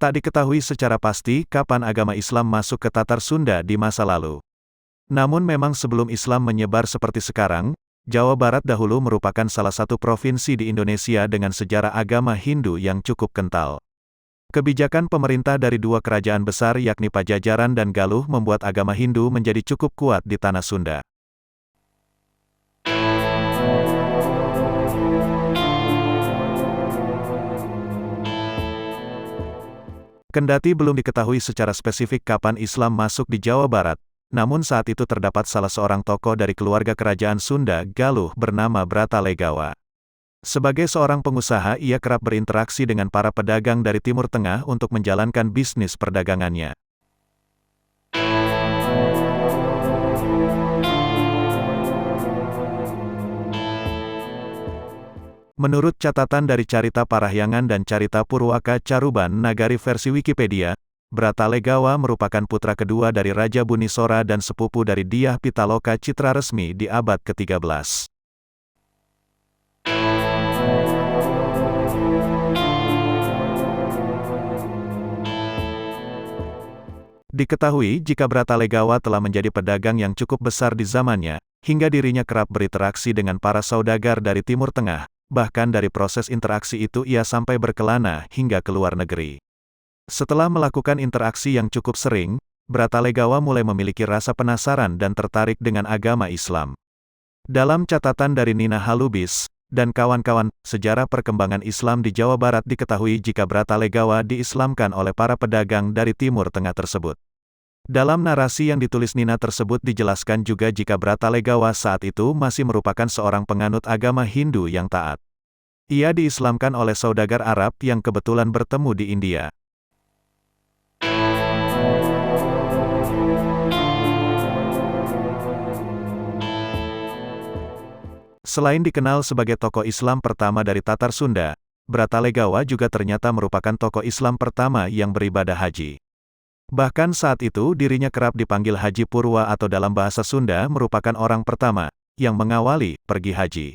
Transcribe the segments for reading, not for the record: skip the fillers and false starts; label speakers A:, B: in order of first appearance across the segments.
A: Tak diketahui secara pasti kapan agama Islam masuk ke Tatar Sunda di masa lalu. Namun memang sebelum Islam menyebar seperti sekarang, Jawa Barat dahulu merupakan salah satu provinsi di Indonesia dengan sejarah agama Hindu yang cukup kental. Kebijakan pemerintah dari dua kerajaan besar yakni Pajajaran dan Galuh membuat agama Hindu menjadi cukup kuat di tanah Sunda. Kendati belum diketahui secara spesifik kapan Islam masuk di Jawa Barat, namun saat itu terdapat salah seorang tokoh dari keluarga kerajaan Sunda, Galuh, bernama Bratalegawa. Sebagai seorang pengusaha, ia kerap berinteraksi dengan para pedagang dari Timur Tengah untuk menjalankan bisnis perdagangannya. Menurut catatan dari Carita Parahyangan dan Carita Purwaka Caruban Nagari versi Wikipedia, Bratalegawa merupakan putra kedua dari Raja Bunisora dan sepupu dari Dyah Pitaloka Citraresmi di abad ke-13. Diketahui jika Bratalegawa telah menjadi pedagang yang cukup besar di zamannya, hingga dirinya kerap berinteraksi dengan para saudagar dari Timur Tengah. Bahkan dari proses interaksi itu ia sampai berkelana hingga ke luar negeri. Setelah melakukan interaksi yang cukup sering, Bratalegawa mulai memiliki rasa penasaran dan tertarik dengan agama Islam. Dalam catatan dari Nina Halubis dan kawan-kawan, sejarah perkembangan Islam di Jawa Barat diketahui jika Bratalegawa diislamkan oleh para pedagang dari Timur Tengah tersebut. Dalam narasi yang ditulis Nina tersebut dijelaskan juga jika Bratalegawa saat itu masih merupakan seorang penganut agama Hindu yang taat. Ia diislamkan oleh saudagar Arab yang kebetulan bertemu di India. Selain dikenal sebagai tokoh Islam pertama dari Tatar Sunda, Bratalegawa juga ternyata merupakan tokoh Islam pertama yang beribadah haji. Bahkan saat itu dirinya kerap dipanggil Haji Purwa atau dalam bahasa Sunda merupakan orang pertama yang mengawali pergi haji.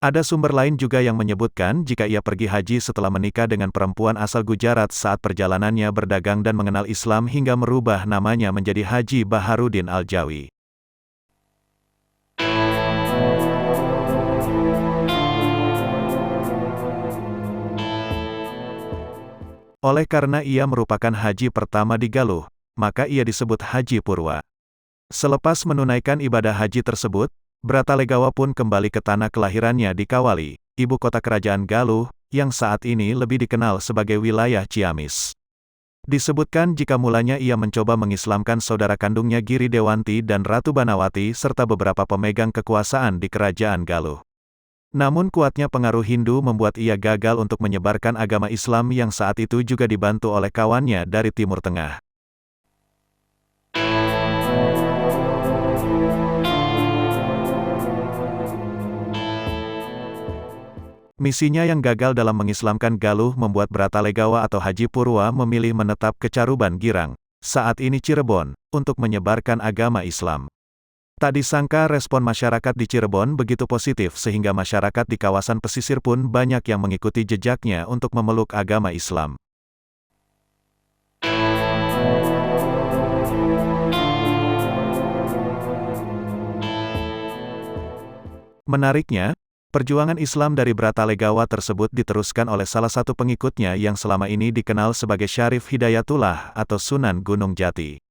A: Ada sumber lain juga yang menyebutkan jika ia pergi haji setelah menikah dengan perempuan asal Gujarat saat perjalanannya berdagang dan mengenal Islam hingga merubah namanya menjadi Haji Baharudin Al-Jawi. Oleh karena ia merupakan haji pertama di Galuh, maka ia disebut Haji Purwa. Selepas menunaikan ibadah haji tersebut, Bratalegawa pun kembali ke tanah kelahirannya di Kawali, ibu kota kerajaan Galuh, yang saat ini lebih dikenal sebagai wilayah Ciamis. Disebutkan jika mulanya ia mencoba mengislamkan saudara kandungnya Giri Dewanti dan Ratu Banawati serta beberapa pemegang kekuasaan di kerajaan Galuh. Namun kuatnya pengaruh Hindu membuat ia gagal untuk menyebarkan agama Islam yang saat itu juga dibantu oleh kawannya dari Timur Tengah. Misinya yang gagal dalam mengislamkan Galuh membuat Bratalegawa atau Haji Purwa memilih menetap ke Caruban Girang, saat ini Cirebon, untuk menyebarkan agama Islam. Tak disangka respon masyarakat di Cirebon begitu positif sehingga masyarakat di kawasan pesisir pun banyak yang mengikuti jejaknya untuk memeluk agama Islam. Menariknya, perjuangan Islam dari Bratalegawa tersebut diteruskan oleh salah satu pengikutnya yang selama ini dikenal sebagai Syarif Hidayatullah atau Sunan Gunung Jati.